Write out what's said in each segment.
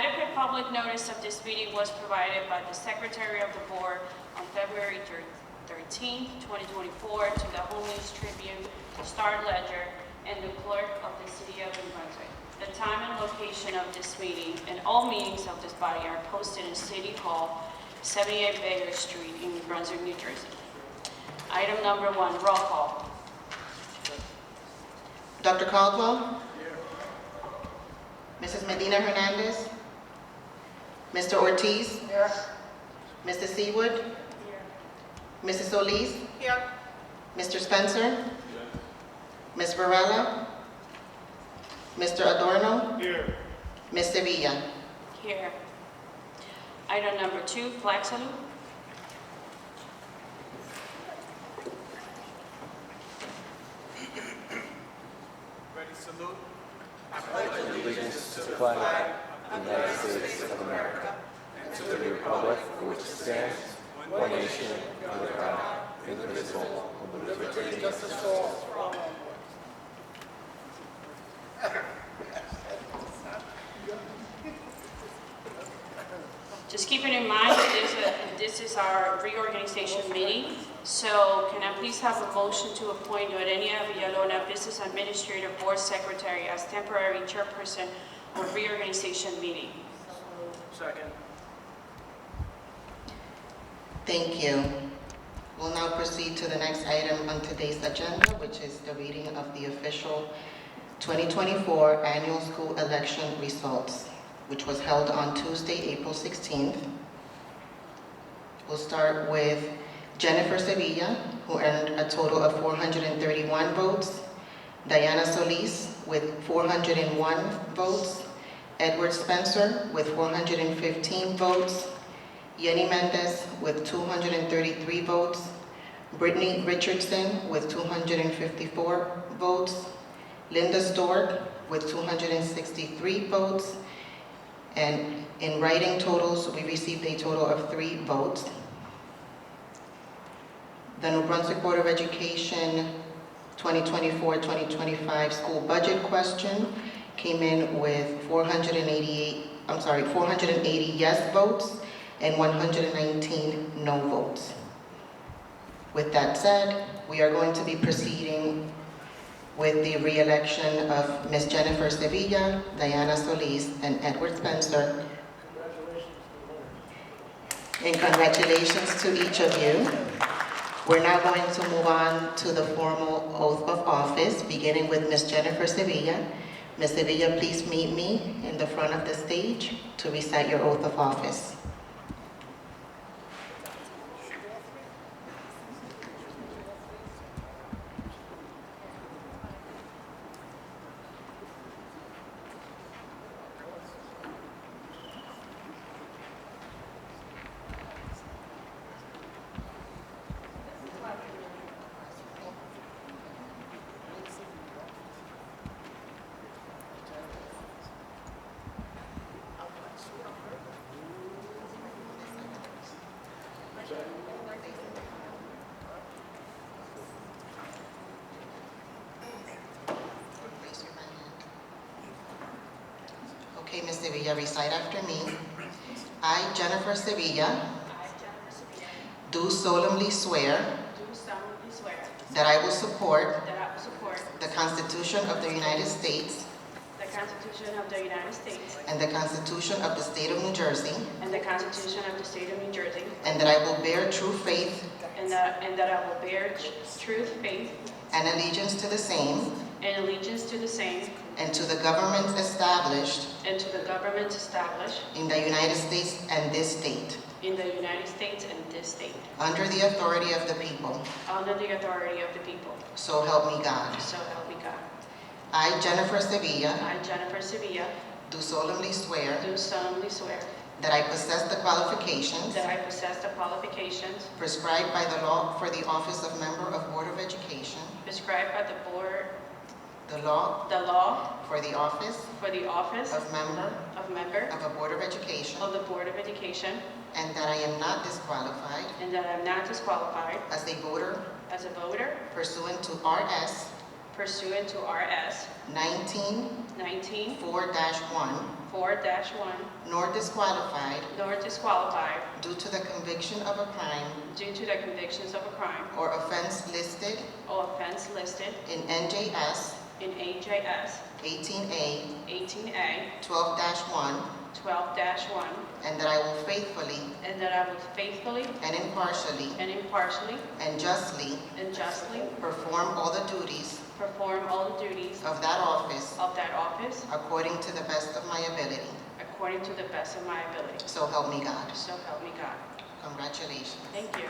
Adequate public notice of this meeting was provided by the Secretary of the Board on February 13, 2024 to the Home News Tribune, the Star-Ledger, and the Clerk of the City of New Brunswick. The time and location of this meeting and all meetings of this body are posted in City Hall, 78 Baker Street in New Brunswick, New Jersey. Item number 1, roll call. Dr. Caldwell? Here. Mrs. Medina Hernandez? Mr. Ortiz? Here. Mr. Seawood? Here. Mrs. Solis? Here. Mr. Spencer? Here. Ms. Varela? Mr. Adorno? Here. Ms. Sevilla? Here. Item number 2, flag salute. Ready, salute. I pledge allegiance to the flag of the United States of America and to the republic for which it stands, one nation, under God, indivisible, with liberty and justice for all. Just keeping in mind that this is our reorganization meeting, so can I please have a motion to appoint Lorena Villalona, Business Administrator Board Secretary, as temporary chairperson of reorganization meeting? Second. Thank you. We'll now proceed to the next item on today's agenda, which is the reading of the official 2024 annual school election results, which was held on Tuesday, April 16th. We'll start with Jennifer Sevilla, who earned a total of 431 votes, Diana Solis with 401 votes, Edward Spencer with 415 votes, Yenny Mendez with 233 votes, Brittany Richardson with 254 votes, Linda Stork with 263 votes, and in writing totals, we received a total of 3 votes. The New Brunswick Board of Education 2024-2025 school budget question came in with 480 yes votes and 119 no votes. With that said, we are going to be proceeding with the re-election of Ms. Jennifer Sevilla, Diana Solis, and Edward Spencer. And congratulations to each of you. We're now going to move on to the formal oath of office, beginning with Ms. Jennifer Sevilla. Ms. Sevilla, please meet me in the front of the stage to recite your oath of office. Okay, Ms. Sevilla, recite after me. I, Jennifer Sevilla, do solemnly swear that I will support the Constitution of the United States and the Constitution of the State of New Jersey, and the Constitution of the State of New Jersey, and that I will bear true faith and that I will bear true faith and allegiance to the same and allegiance to the same and to the governments established and to the government established in the United States and this state, in the United States and this state, under the authority of the people. under the authority of the people. So help me God. So help me God. I, Jennifer Sevilla, I, Jennifer Sevilla, do solemnly swear do solemnly swear that I possess the qualifications that I possess the qualifications prescribed by the law for the office of Member of Board of Education, prescribed by the board, the law the law for the office for the office of Member of member of a Board of Education, of the Board of Education, and that I am not disqualified and that I am not disqualified as a voter as a voter pursuant to RS pursuant to RS 19-4-1, 19-4-1, nor disqualified nor disqualified due to the conviction of a crime due to the convictions of a crime or offense listed or offense listed in NJS in AJS 18A 18A 12-1, 12-1, and that I will faithfully and that I will faithfully and impartially and impartially and justly and justly perform all the duties perform all the duties of that office of that office according to the best of my ability. according to the best of my ability. So help me God. So help me God. Congratulations. Thank you.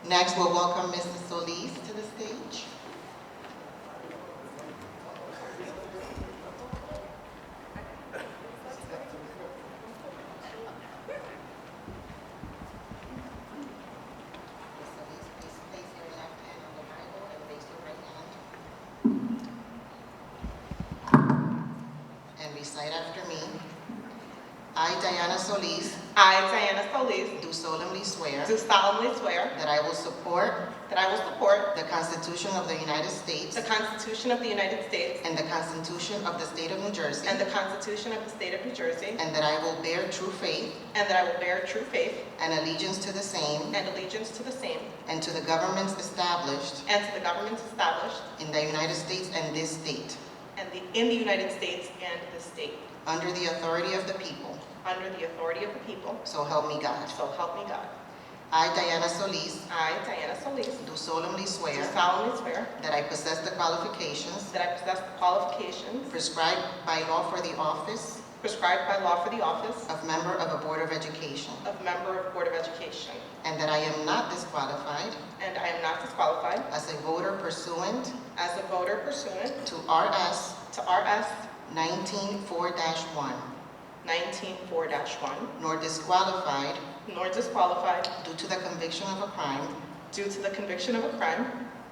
Next, we'll welcome Mrs. Solis to the stage. Ms. Solis, please place your left hand on the Bible and raise your right hand. And recite after me. I, Diana Solis, I, Diana Solis, do solemnly swear do solemnly swear that I will support that I will support the Constitution of the United States the Constitution of the United States and the Constitution of the State of New Jersey, and the Constitution of the State of New Jersey, and that I will bear true faith and that I will bear true faith and allegiance to the same and allegiance to the same and to the governments established and to the governments established in the United States and this state, in the United States and this state, under the authority of the people. under the authority of the people. So help me God. So help me God. I, Diana Solis, I, Diana Solis, do solemnly do swear solemnly swear that I possess the qualifications that I possess the qualifications prescribed by law for the office prescribed by law for the office of member of a Board of Education, of member of Board of Education, and that I am not disqualified and I am not disqualified as a voter pursuant as a voter pursuant to RS to RS 19-4-1, 19-4-1, nor disqualified nor disqualified due to the conviction of a crime due to the conviction of a crime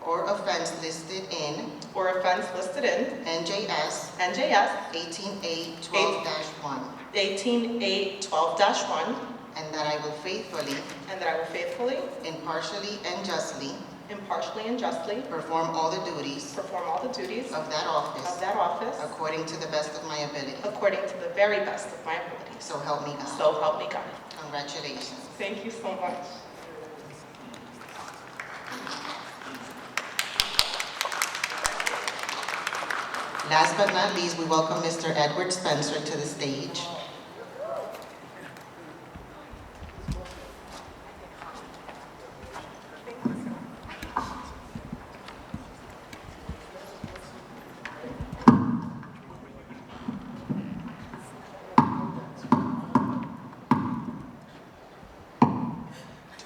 or offense listed in or offense listed in NJS NJS 18A 12-1, 18-8-12-1, and that I will faithfully, and that I will faithfully, impartially, and justly impartially, and justly perform all the duties perform all the duties of that office of that office according to the best of my ability. according to the very best of my abilities. So help me God. So help me God. Congratulations. Thank you so much. Last but not least, we welcome Mr. Edward Spencer to the stage.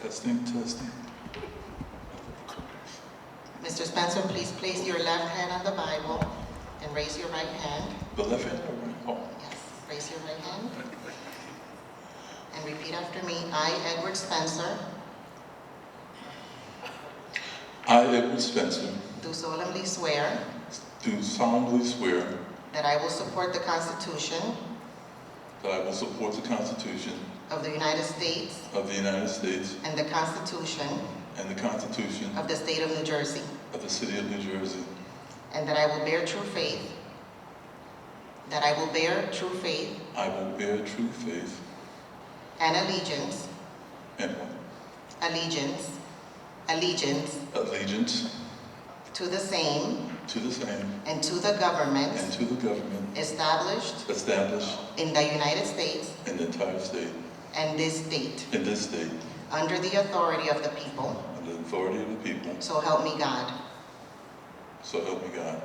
Testing, testing. Mr. Spencer, please place your left hand on the Bible and raise your right hand. The left hand or right? Oh, Yes, raise your right hand. And repeat after me. I, Edward Spencer, I, Edward Spencer, do solemnly swear do solemnly swear that I will support the Constitution that I will support the Constitution of the United States of the United States and the Constitution and the Constitution of the State of New Jersey, of the City of New Jersey, and that I will bear true faith, that I will bear true faith I will bear true faith and allegiance, and what? allegiance Allegiance to the same to the same and to the governments and to the government established established in the United States in the entire state, and this state, in this state, under the authority of the people. under the authority of the people. So help me God. So help me God.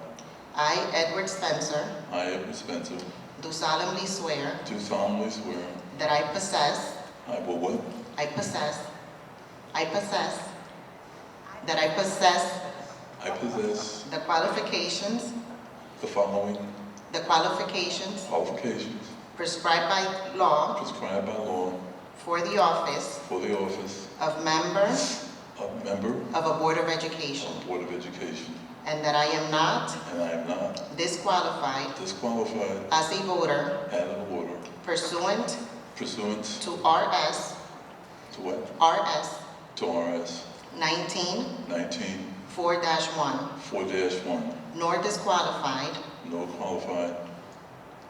I, Edward Spencer, I, Edward Spencer, do solemnly swear do solemnly swear that I possess, I will what? I possess, that I possess I possess the qualifications the following qualifications prescribed by law prescribed by law for the office for the office of member of member of a Board of Education, of Board of Education, and that I am not and I am not disqualified disqualified as a voter as a voter pursuant pursuant to RS to what? RS To RS 19 19 4-1, 4-1, nor disqualified nor qualified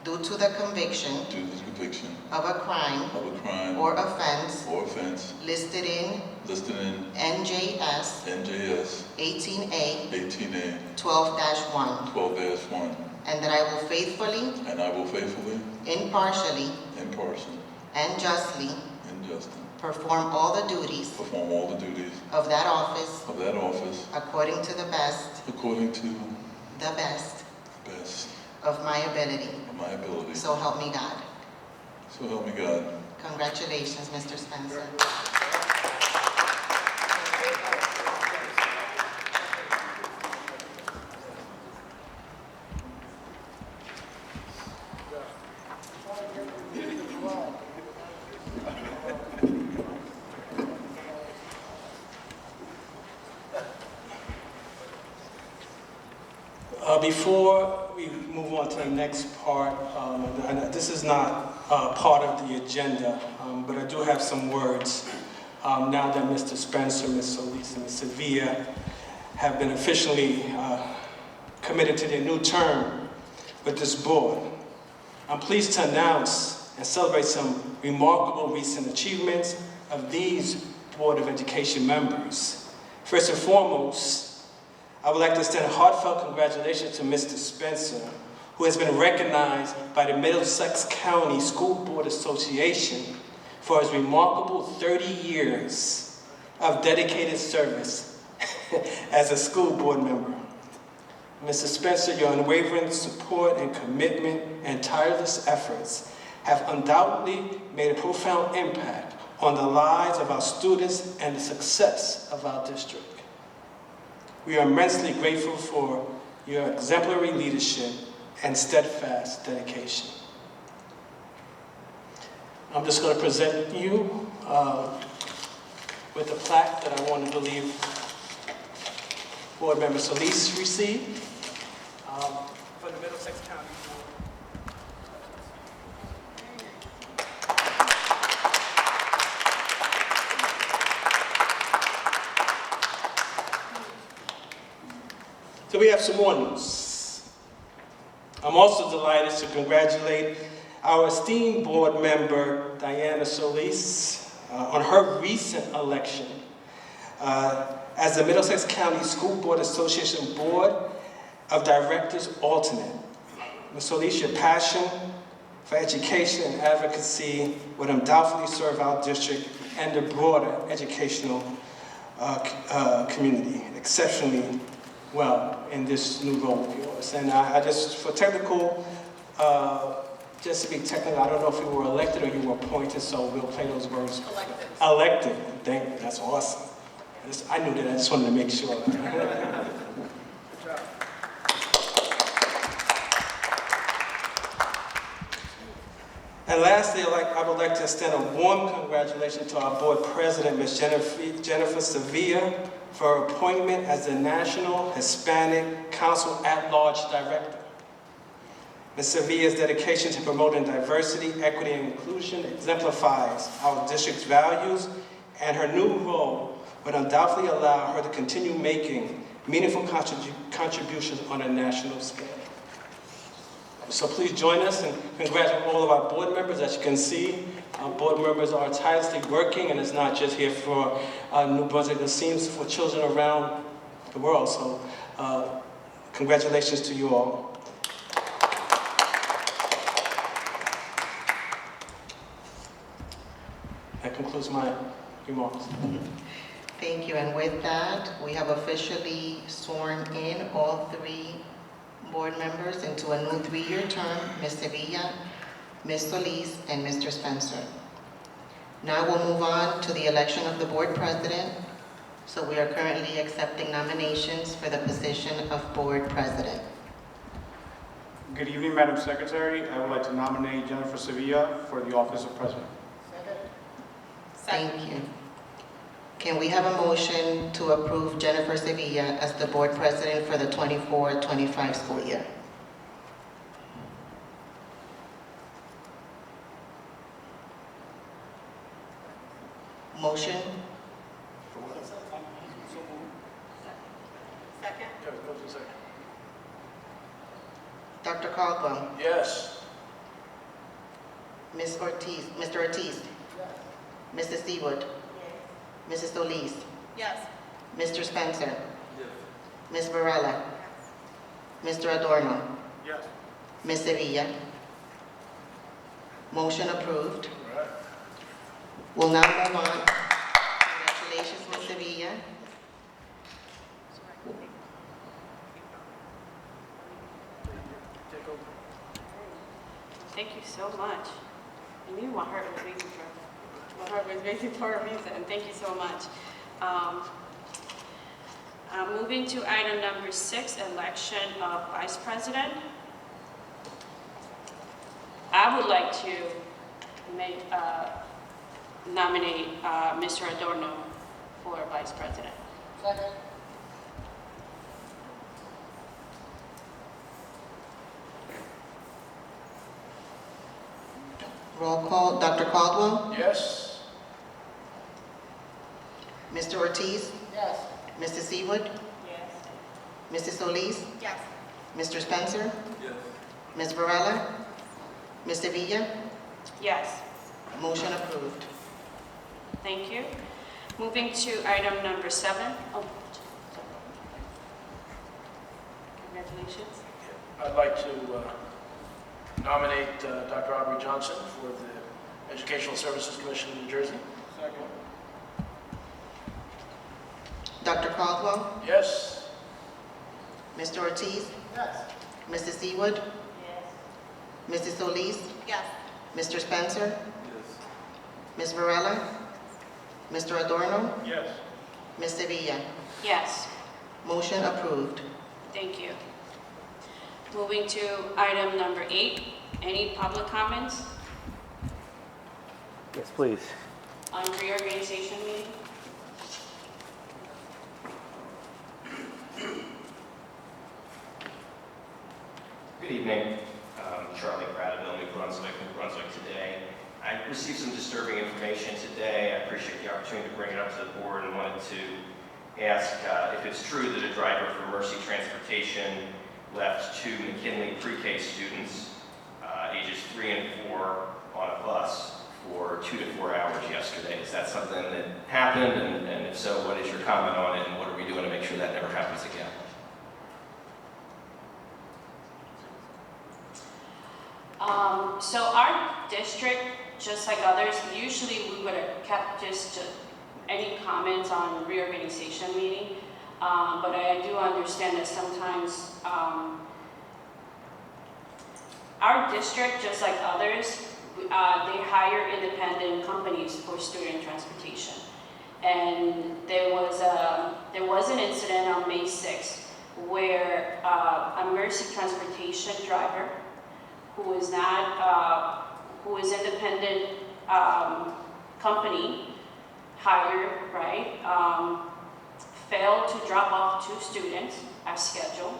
due to the conviction due to the conviction of a crime of a crime or offense or offense listed in listed in NJS NJS 18A 18A 12-1, 12-1, and that I will faithfully, and I will faithfully, impartially, impartially, and justly and justly perform all the duties perform all the duties of that office of that office according to the best according to the best the best of my ability. of my ability. So help me God. So help me God. Congratulations, Mr. Spencer. Before we move on to the next part, and this is not part of the agenda, but I do have some words. Now that Mr. Spencer, Ms. Solis, and Ms. Sevilla have been officially committed to their new term with this board, I'm pleased to announce and celebrate some remarkable recent achievements of these Board of Education members. First and foremost, I would like to extend heartfelt congratulations to Mr. Spencer, who has been recognized by the Middlesex County School Board Association for his remarkable 30 years of dedicated service as a school board member. Mr. Spencer, your unwavering support and commitment and tireless efforts have undoubtedly made a profound impact on the lives of our students and the success of our district. We are immensely grateful for your exemplary leadership and steadfast dedication. I'm just going to present you with a plaque that I want to believe Board Member Solis received for the Middlesex County Board. So we have some more news. I'm also delighted to congratulate our esteemed board member, Diana Solis, on her recent election as the Middlesex County School Board Association Board of Directors alternate. Ms. Solis, your passion for education and advocacy would undoubtedly serve our district and the broader educational community exceptionally well in this new role of yours. And I just, for technical, just to be technical, I don't know if you were elected or you were appointed, so we'll play those words. Elected. Elected. Thank you. That's awesome. I knew that. I just wanted to make sure. And lastly, I would like to extend a warm congratulations to our board president, Ms. Jennifer Sevilla, for her appointment as the National Hispanic Council at-Large Director. Ms. Sevilla's dedication to promoting diversity, equity, and inclusion exemplifies our district's values, and her new role would undoubtedly allow her to continue making meaningful contributions on a national scale. So please join us and congratulate all of our board members. As you can see, our board members are tirelessly working, and it's not just here for New Brunswick, it seems for children around the world. So congratulations to you all. That concludes my remarks. Thank you, and with that, we have officially sworn in all three board members into a new 3-year term, Ms. Sevilla, Ms. Solis, and Mr. Spencer. Now we'll move on to the election of the board president. So we are currently accepting nominations for the position of board president. Good evening, Madam Secretary. I would like to nominate Jennifer Sevilla for the office of president. Thank you. Can we have a motion to approve Jennifer Sevilla as the board president for the 24-25 school year? Motion? Second. Kevin, go to second. Dr. Caldwell? Yes. Ms. Ortiz? Mr. Ortiz? Mrs. Seawood? Mrs. Solis? Yes. Mr. Spencer? Ms. Varela? Mr. Adorno? Yes. Ms. Sevilla? Motion approved. All right. We'll now move on. Congratulations, Ms. Sevilla. Take over. Thank you so much. I knew my heart was beating for a reason. Thank you so much. Moving to item number 6, election of vice president. I would like to nominate Mr. Adorno for vice president. Roll call. Dr. Caldwell? Yes. Mr. Ortiz? Yes. Mrs. Seawood? Yes. Mrs. Solis? Yes. Mr. Spencer? Yes. Ms. Varela? Ms. Sevilla? Yes. Motion approved. Thank you. Moving to item number 7. Oh, congratulations. I'd like to nominate Dr. Aubrey Johnson for the Educational Services Commission in New Jersey. Second. Dr. Caldwell? Yes. Mr. Ortiz? Yes. Mrs. Seawood? Yes. Mrs. Solis? Yes. Mr. Spencer? Yes. Ms. Varela? Mr. Adorno? Yes. Ms. Sevilla? Yes. Motion approved. Thank you. Moving to item number 8. Any public comments Yes, please. on reorganization meeting? Good evening. Charlie Prattville, New Brunswick today. I received some disturbing information today. I appreciate the opportunity to bring it up to the board and wanted to ask if it's true that a driver for Mercy Transportation left 2 McKinley pre-K students, ages 3 and 4, on a bus for 2 to 4 hours yesterday. Is that something that happened? And if so, what is your comment on it? And what are we doing to make sure that never happens again? So our district, just like others, usually we would have kept just any comments on reorganization meeting. But I do understand that sometimes our district, just like others, they hire independent companies for student transportation. And there was an incident on May 6th where a Mercy Transportation driver who is independent company hired, right, failed to drop off 2 students as scheduled.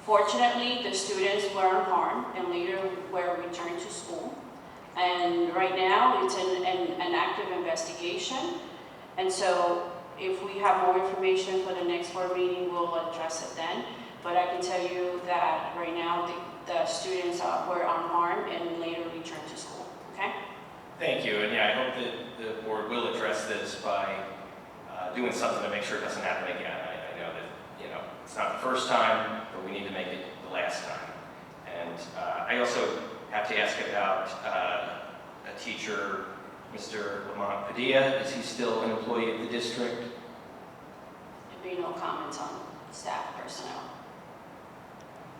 Fortunately, the students were unharmed and later were returned to school. And right now, it's an active investigation. And so if we have more information for the next board meeting, we'll address it then. But I can tell you that right now, the students were unharmed and later returned to school, okay? Thank you, and yeah, I hope that the board will address this by doing something to make sure it doesn't happen again. I know that, it's not the first time, but we need to make it the last time. And I also have to ask about a teacher, Mr. Lamont Padilla. Is he still an employee of the district? There'd be no comments on staff personnel.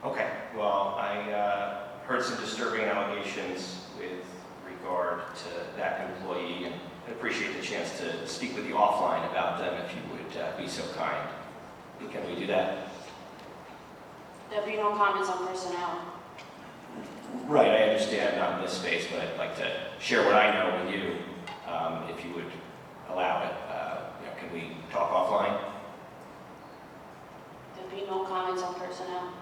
Okay, well, I heard some disturbing allegations with regard to that employee, and I'd appreciate the chance to speak with you offline about them if you would be so kind. Can we do that? There'd be no comments on personnel. Right, I understand, not in this space, but I'd like to share what I know with you, if you would allow it. Can we talk offline? There'd be no comments on personnel.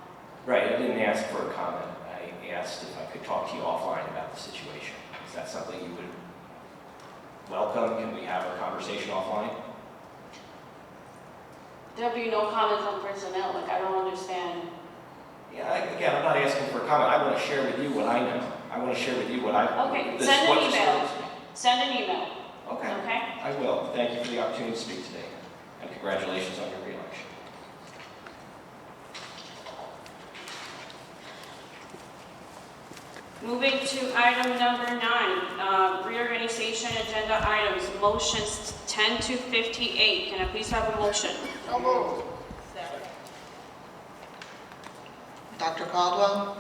Right, I didn't ask for a comment. I asked if I could talk to you offline about the situation. Is that something you would welcome. Can we have a conversation offline? There'll be no comments on personnel, like, I don't understand. Yeah, again, I'm not asking for a comment. I want to share with you what I know. I want to share with you what I... Okay, this- send what an email. disturbs me. Send an email, Okay, okay? I will. Thank you for the opportunity to speak today, and congratulations on your reelection. Moving to item number 9, reorganization agenda items, motions 10 to 58. Can I please have a motion? Dr. Caldwell?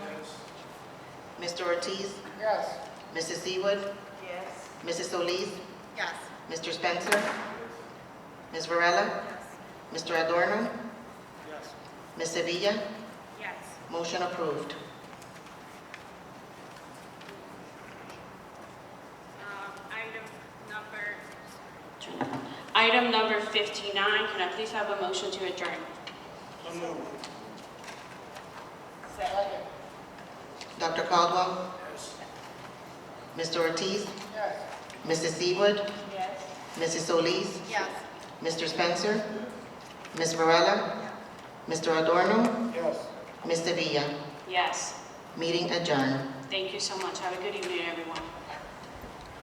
Mr. Ortiz? Yes. Mrs. Seawood? Yes. Mrs. Solis? Yes. Mr. Spencer? Ms. Varela? Mr. Adorno? Yes. Ms. Sevilla? Yes. Motion approved. Item number 59. Can I please have a motion to adjourn? So moved. Dr. Caldwell? Mr. Ortiz? Yes. Mrs. Seawood? Yes. Mrs. Solis? Yes. Mr. Spencer? Ms. Varela? Mr. Adorno? Yes. Ms. Sevilla? Yes. Meeting adjourned. Thank you so much. Have a good evening, everyone.